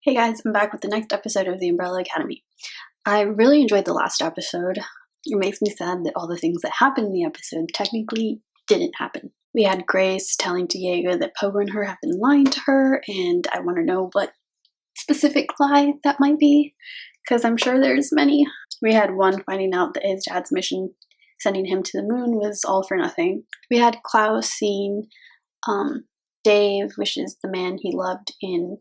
Hey guys, I'm back with the next episode of The Umbrella Academy. I really enjoyed the last episode. It makes me sad that all the things that happened in the episode technically didn't happen. We had Grace telling Diego that Pogo and her have been lying to her, and I want to know what specific lie that might be, because I'm sure there's many. We had one finding out that his dad's mission, sending him to the moon, was all for nothing. We had Klaus seeing Dave, which is the man he loved in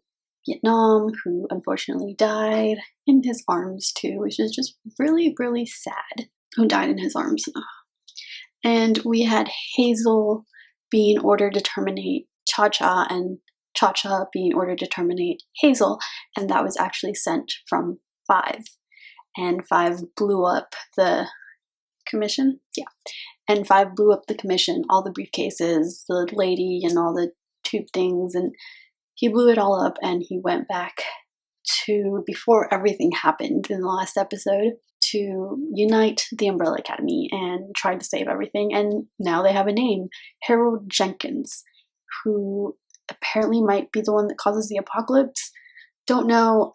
Vietnam, who unfortunately died in his arms too, which is just really, really sad. Who died in his arms. And we had Hazel being ordered to terminate Cha-Cha, and Cha-Cha being ordered to terminate Hazel, and that was actually sent from Five. And Five blew up the commission? Yeah. And Five blew up the commission, all the briefcases, the lady, and all the tube things, and he blew it all up, and he went back to, before everything happened in the last episode, to unite the Umbrella Academy and tried to save everything. And now they have a name, Harold Jenkins, who apparently might be the one that causes the apocalypse. Don't know.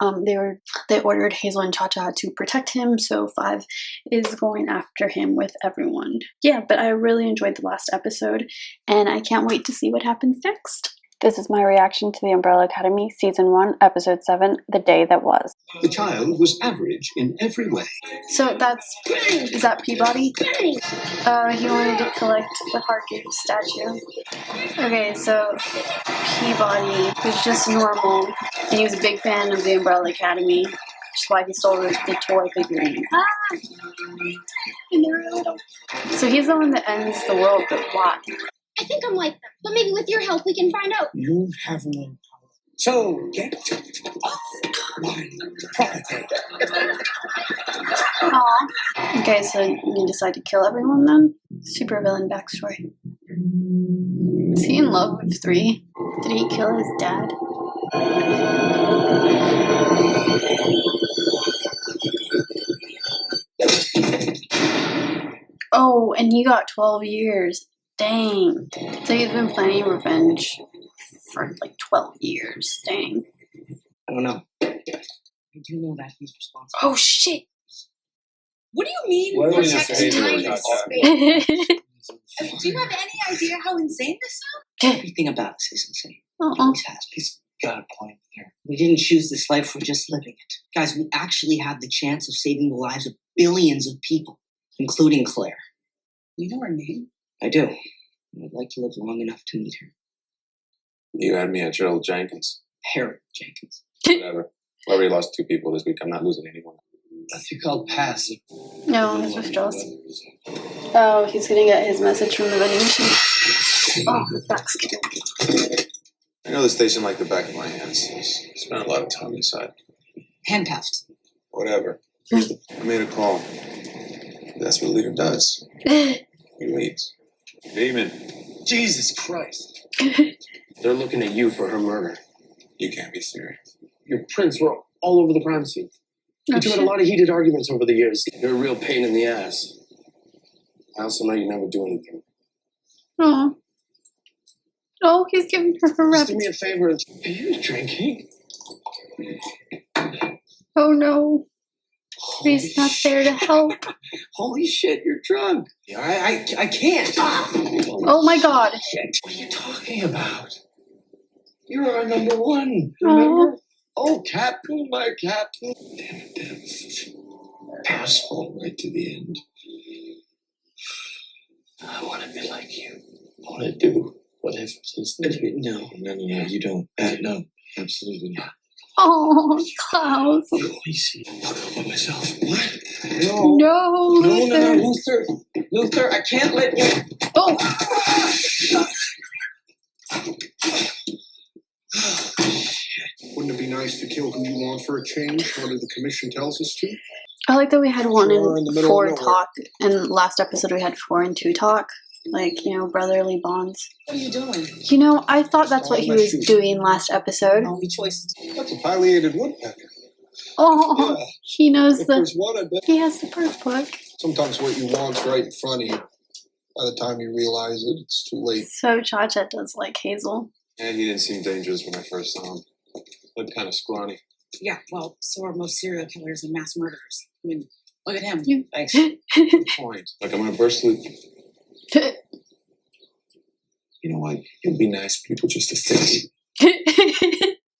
They ordered Hazel and Cha-Cha to protect him, so Five is going after him with everyone. Yeah, but I really enjoyed the last episode, and I can't wait to see what happens next. This is my reaction to The Umbrella Academy, Season 1, Episode 7, The Day That Was. The child was average in every way. So is that Peabody? He wanted to collect the Heartgate statue. Okay, so Peabody was just normal, and he was a big fan of The Umbrella Academy, which is why he stole the toy figurine. So he's the one that ends the world, but why? I think I'm like them, but maybe with your help we can find out. You have no power. So get off my property. Aww. Okay, so you decide to kill everyone then? Supervillain backstory. Is he in love with 3? Did he kill his dad? Oh, and he got 12 years. Dang. So he's been planning revenge for like 12 years. Dang. I don't know. I do know that he's responsible. Oh shit! What do you mean What protect is this? time and space? Do you have any idea how insane this sounds? Everything about us is insane. It Uh-uh. always has. He's got a point there. We didn't choose this life, we're just living it. Guys, we actually had the chance of saving the lives of billions of people, including Claire. You know her name? I do. I'd like to live long enough to meet her. You had me at Gerald Jenkins. Harold Jenkins. Whatever. We already lost 2 people this week. I'm not losing anyone. That's called passive. No, his withdrawals. Oh, he's gonna get his message from the vending machine. Oh, his back's killing. I know the station like the back of my hands. Spent a lot of time inside. Handcuffed. Whatever. I made a call. That's what a leader does. He leads. Demon. Jesus Christ. They're looking at you for her murder. You can't be serious. Your prints were all over the crime scene. Oh, You two had a shit. lot of heated arguments over the years. You're a real pain in the ass. I also know you never do anything. Oh. Oh, he's giving her her Just rep. do me a favor. Are you drinking? Oh no. He's not there to help. Holy shit, you're drunk. Yeah, I can't. Oh my god. Shit. What are you talking about? You're our number 1. Remember? Oh, Captain, my Captain. Damn it. Asshole right to the end. I want to be like you. I want to do whatever it is. No, you don't. No, absolutely not. Oh, Klaus. Holy shit. I'll go by myself. What? No. No, Luther. Luther. Luther, I can't let you. Oh. Wouldn't it be nice to kill who you want for a change, whether the commission tells us to? I like that we had 1 Sure, in the and middle 4 of nowhere. talk, and last episode we had 4 and 2 talk. Like, you know, brotherly bonds. What are you doing? You know, I thought that's what he was doing last episode. Only choices. That's a pileated woodpecker. Oh, Yeah. he knows If the. there's one, I bet. He has the bird book. Sometimes what you want's right in front of you. By the time you realize it, it's too late. So Cha-Cha does like Hazel. And he didn't seem dangerous when I first saw him. Looked kind of scrawny. Yeah, well, so are most serial killers and mass murderers. I mean, look at him. Thanks. Good point. Like, I'm gonna burst loose. You know what? It'd be nice for people just to think.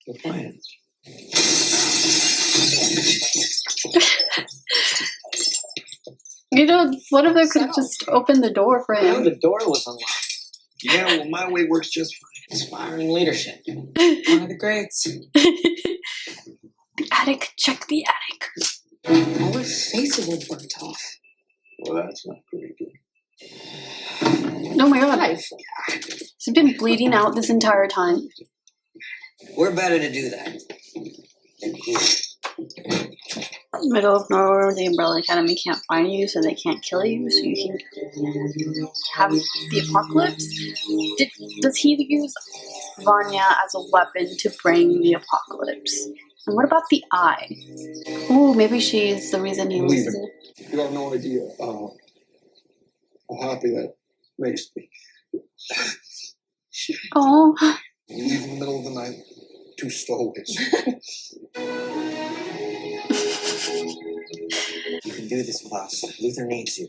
They're playing. You know, one of them could have just opened the door for No, him. the door was unlocked. Yeah, well, my way works just fine. Inspiring leadership. One of the greats. The attic, check the attic. All her faces were burnt off. Well, that's not very good. Oh my god. Life. She's been bleeding out this entire time. We're better to do that than here. Middle of nowhere, the Umbrella Academy can't find you, so they can't kill you, so you can have the apocalypse. Does he use Vanya as a weapon to bring the apocalypse? And what about the eye? Ooh, maybe she's the reason he was. You have no idea how happy that makes me. Oh. You leave in the middle of the night, 2 stowaways. You can do this, Klaus. Luther needs you.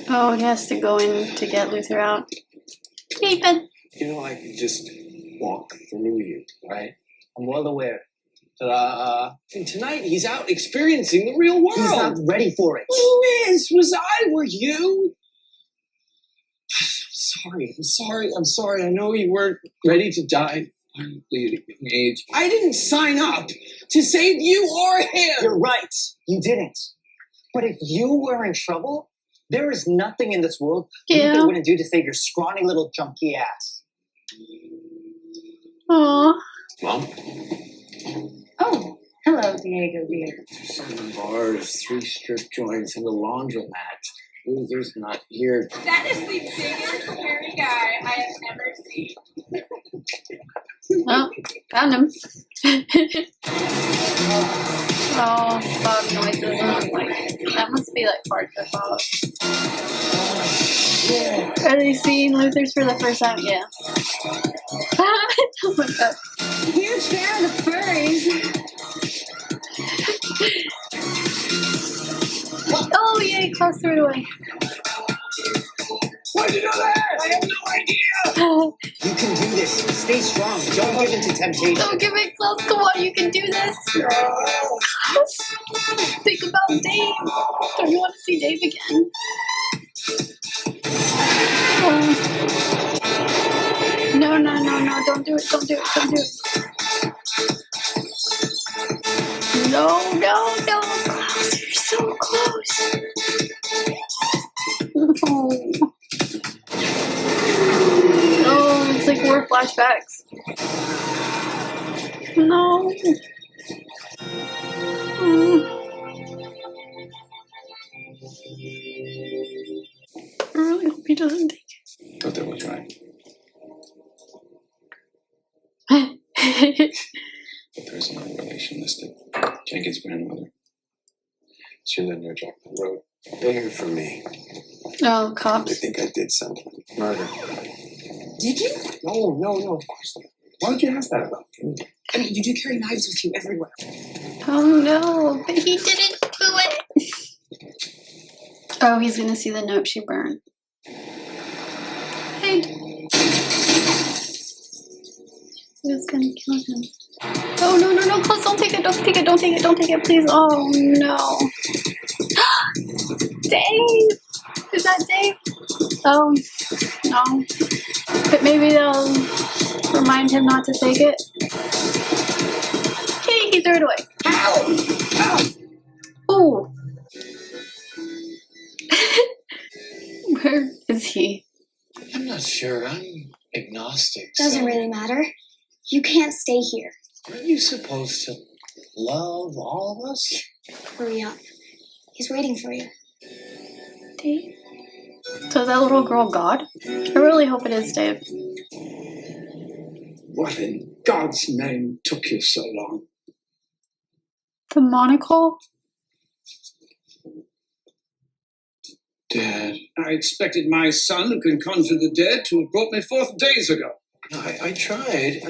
Oh, he has to go in to get Luther out. David. You know, I could just walk through you, right? I'm well aware. And tonight he's out experiencing the real world. He's not ready for it. Who is? Was I? Were you? I'm sorry. I know you weren't ready to die violently at a young age. I didn't sign up to save you or him. You're right. You didn't. But if you were in trouble, there is nothing in this world Luther wouldn't do to save your scrawny little junky ass. Aww. Mom? Oh, hello, Diego dear. 7 bars, 3 strip joints, and a laundromat. Luther's not here. That is the biggest hairy guy I have ever seen. Oh, found him. Oh, fog noises. That must be like part of the fog. Are they seeing Luther's for the first time? Yeah. Oh my god. Huge fan of the furries. Oh, yay, Klaus threw it away. Why'd you do that? I have no idea. You can do this. Stay strong. Don't give in to temptation. Don't give it, Klaus. Come on, you can do this. Klaus, think about Dave. Don't you want to see Dave again? Oh. No, don't do it, don't do it. No, Klaus, you're so close. Oh, it's like more flashbacks. No. I really hope he doesn't take Luther was right. it. But there is another relation listed. Jenkins' grandmother. She lived near Jackson Road. They'll hear from me. Oh, They cops. think I did something. Murder. Did you? No, of course not. Why would you ask that about me? I mean, you do carry knives with you everywhere. Oh no, but he didn't do it. Oh, he's gonna see the note she burned. Hey. Who's gonna kill him? Oh no, Klaus, don't take it, please. Oh no. Dave! Is that Dave? Oh, no. But maybe they'll remind him not to take it. Hey, he threw it away. Ow! Ooh. Where is he? I'm not sure. I'm agnostic. Doesn't really matter. You can't stay here. Aren't you supposed to love all of us? Hurry up. He's waiting for you. Dave? So is that little girl God? I really hope it is Dave. What in God's name took you so long? The monocle? Dad. I expected my son, who can conjure the dead, to have brought me forth days ago. No, I tried.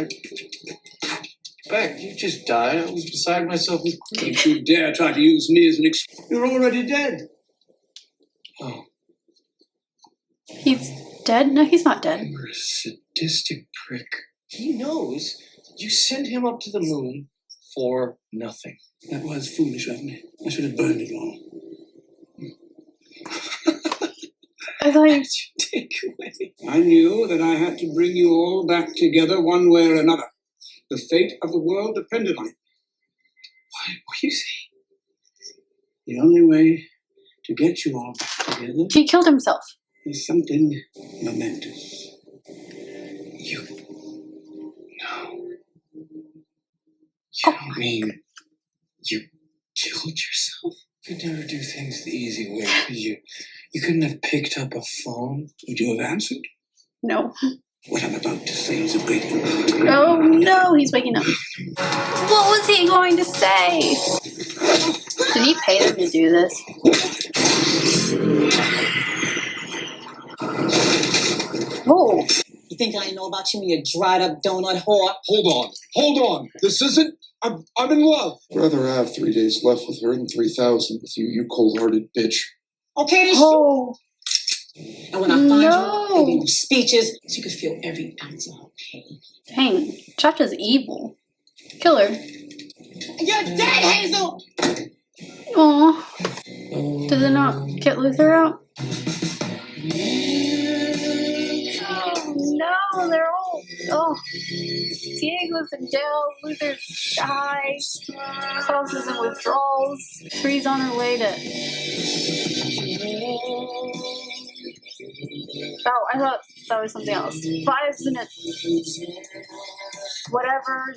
expect? You just died. I was beside myself with grief. Don't you dare try to use me as an excuse. You're already dead. Oh, He's dead? No, he's not dead. you're a sadistic prick. He knows you sent him up to the moon for nothing. That was foolish of me. I should have burned it all. I thought you... Take away. I knew that I had to bring you all back together one way or another. The fate of the world depended on it. What are you saying? The only way to get you all back together He killed himself. is something momentous. You. No. You don't mean you killed yourself? You could never do things the easy way, could you? You couldn't have picked up a phone. Would you have answered? No. What I'm about to say is of great import. Oh no, he's waking up. What was he going to say? Did he pay them to do this? Oh. You think I know about you, you dried up donut whore? Hold on. This isn't. I'm in love. Rather have 3 days left with her than 3,000 with you, you cold-hearted bitch. Okay, this Oh. And when I find you, No. I'll give you speeches so you can feel every ounce of her pain. Dang. Chacha's evil. Kill her. You're dead, Hazel! Aw. Does it not get Luther out? Oh no, they're all... Oh. Diego's in jail. Luther's high. Klaus is in withdrawals. 3's on her way to... Oh, I thought that was something else. 5's in it. Whatever.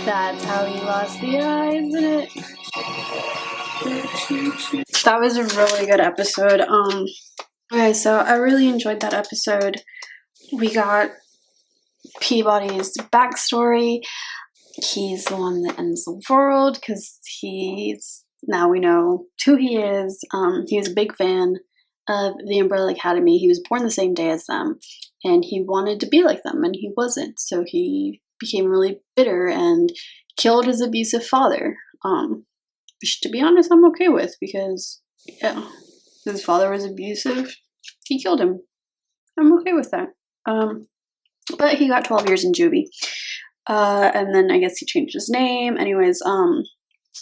That's how he lost the eye, isn't it? That was a really good episode. Okay, so I really enjoyed that episode. We got Peabody's backstory. He's the one that ends the world because now we know who he is. He was a big fan of the Umbrella Academy. He was born the same day as them, and he wanted to be like them, and he wasn't. So he became really bitter and killed his abusive father. Which, to be honest, I'm okay with because, yeah, his father was abusive. He killed him. I'm okay with that. But he got 12 years in juvie. And then I guess he changed his name. Anyways,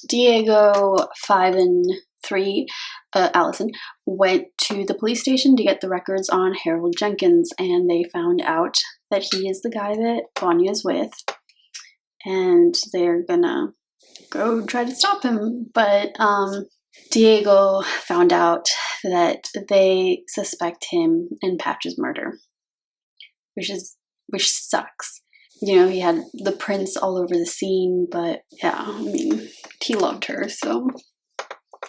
Diego, 5 and 3, Allison, went to the police station to get the records on Harold Jenkins, and they found out that he is the guy that Vanya's with, and they're gonna go try to stop him. But Diego found out that they suspect him in Patch's murder, which sucks. You know, he had the prints all over the scene, but yeah, I mean, he loved her, so.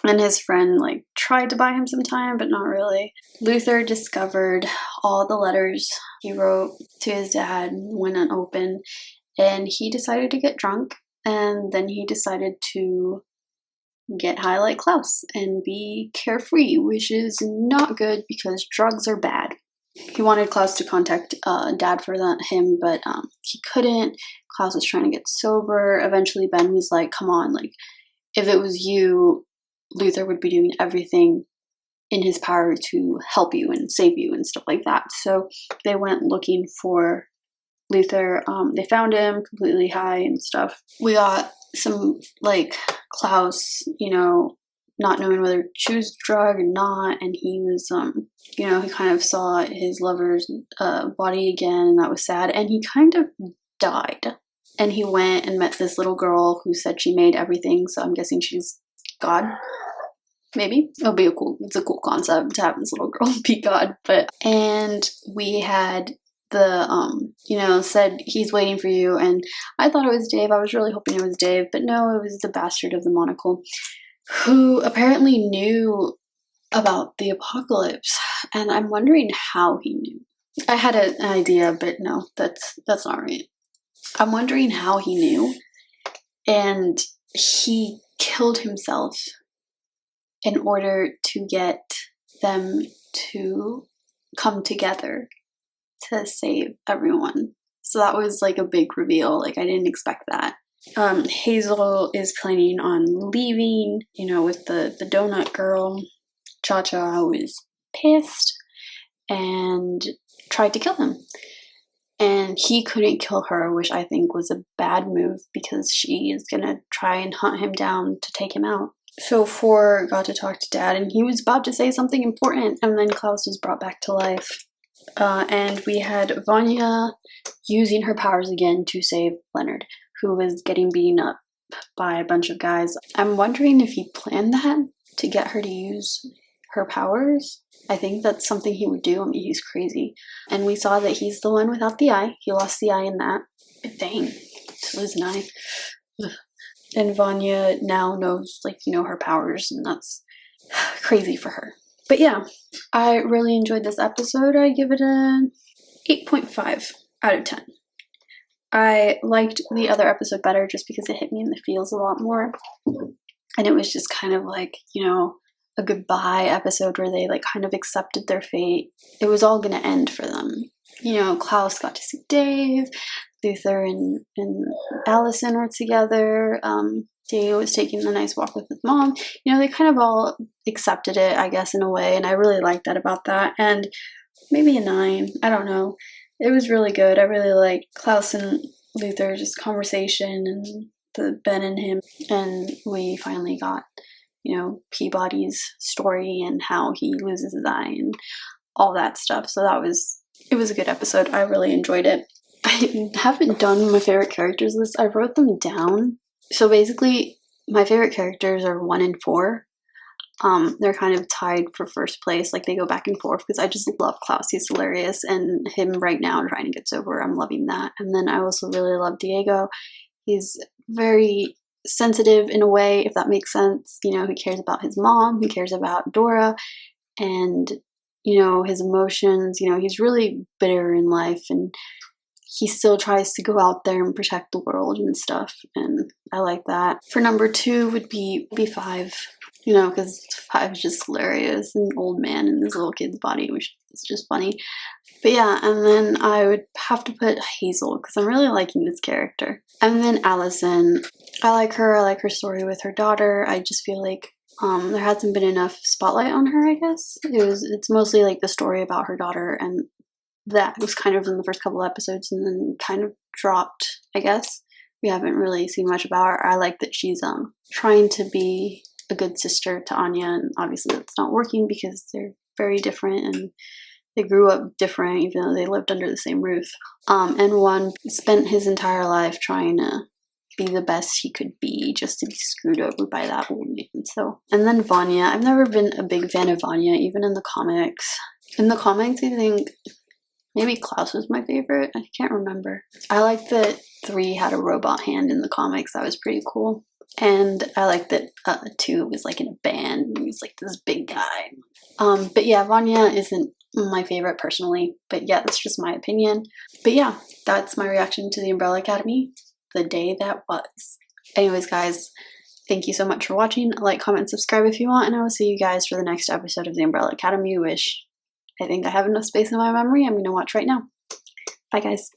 And his friend, like, tried to buy him some time, but not really. Luther discovered all the letters he wrote to his dad, went unopened, and he decided to get drunk, and then he decided to get high like Klaus and be carefree, which is not good because drugs are bad. He wanted Klaus to contact Dad for him, but he couldn't. Klaus was trying to get sober. Eventually, Ben was like, come on, like, if it was you, Luther would be doing everything in his power to help you and save you and stuff like that. So they went looking for Luther. They found him completely high and stuff. We got some, like, Klaus, you know, not knowing whether to choose drug or not, and he was, you know, he kind of saw his lover's body again, and that was sad, and he kind of died. And he went and met this little girl who said she made everything, so I'm guessing she's God. Maybe. It's a cool concept to have this little girl be God. And we had the, you know, said he's waiting for you, and I thought it was Dave. I was really hoping it was Dave, but no, it was the bastard of the monocle, who apparently knew about the apocalypse, and I'm wondering how he knew. I had an idea, but no, that's not right. I'm wondering how he knew, and he killed himself in order to get them to come together to save everyone. So that was like a big reveal. Like I didn't expect that. Hazel is planning on leaving, you know, with the donut girl. Cha-Cha was pissed and tried to kill him. And he couldn't kill her, which I think was a bad move because she is gonna try and hunt him down to take him out. So 4 got to talk to Dad, and he was about to say something important, and then Klaus was brought back to life. And we had Vanya using her powers again to save Leonard, who was getting beaten up by a bunch of guys. I'm wondering if he planned that to get her to use her powers. I think that's something he would do. I mean, he's crazy. And we saw that he's the one without the eye. He lost the eye in that. But dang, to lose an eye. Ugh. And Vanya now knows, like, you know, her powers, and that's crazy for her. But yeah, I really enjoyed this episode. I give it an 8.5 out of 10. I liked the other episode better just because it hit me in the feels a lot more. And it was just kind of like, you know, a goodbye episode where they like kind of accepted their fate. It was all going to end for them. You know, Klaus got to see Dave, Luther and Allison were together. Diego was taking a nice walk with his mom. You know, they kind of all accepted it, I guess, in a way, and I really liked that about that. And maybe a 9, I don't know. It was really good. I really liked Klaus and Luther's conversation and the Ben and him. And we finally got, you know, Peabody's story and how he loses his eye and all that stuff. So it was a good episode. I really enjoyed it. I haven't done my favorite characters list. I wrote them down. So basically, my favorite characters are 1 and 4. They're kind of tied for first place. Like, they go back and forth because I just love Klaus. He's hilarious. And him right now trying to get sober, I'm loving that. And then I also really love Diego. He's very sensitive in a way, if that makes sense. You know, he cares about his mom. He cares about Dora. And, you know, his emotions. You know, he's really bitter in life. And he still tries to go out there and protect the world and stuff. And I like that. For number 2 would be 5. You know, because 5 is just hilarious. An old man in this little kid's body, which is just funny. But yeah, and then I would have to put Hazel, because I'm really liking this character. And then Allison. I like her. I like her story with her daughter. I just feel like there hasn't been enough spotlight on her, I guess. It's mostly like the story about her daughter, and that was kind of in the first couple episodes and then kind of dropped, I guess. We haven't really seen much about her. I like that she's trying to be a good sister to Anya, and obviously that's not working because they're very different and they grew up different even though they lived under the same roof. And 1 spent his entire life trying to be the best he could be just to be screwed over by that old man. So, and then Vanya. I've never been a big fan of Vanya, even in the comics. In the comics, I think maybe Klaus was my favorite. I can't remember. I like that 3 had a robot hand in the comics. That was pretty cool. And I like that 2 was like in a band. He was like this big guy. But yeah, Vanya isn't my favorite personally. But yeah, that's just my opinion. But yeah, that's my reaction to the Umbrella Academy, the day that was. Anyways, guys, thank you so much for watching. Like, comment, subscribe if you want. And I will see you guys for the next episode of the Umbrella Academy, which I think I have enough space in my memory. I'm going to watch right now. Bye, guys.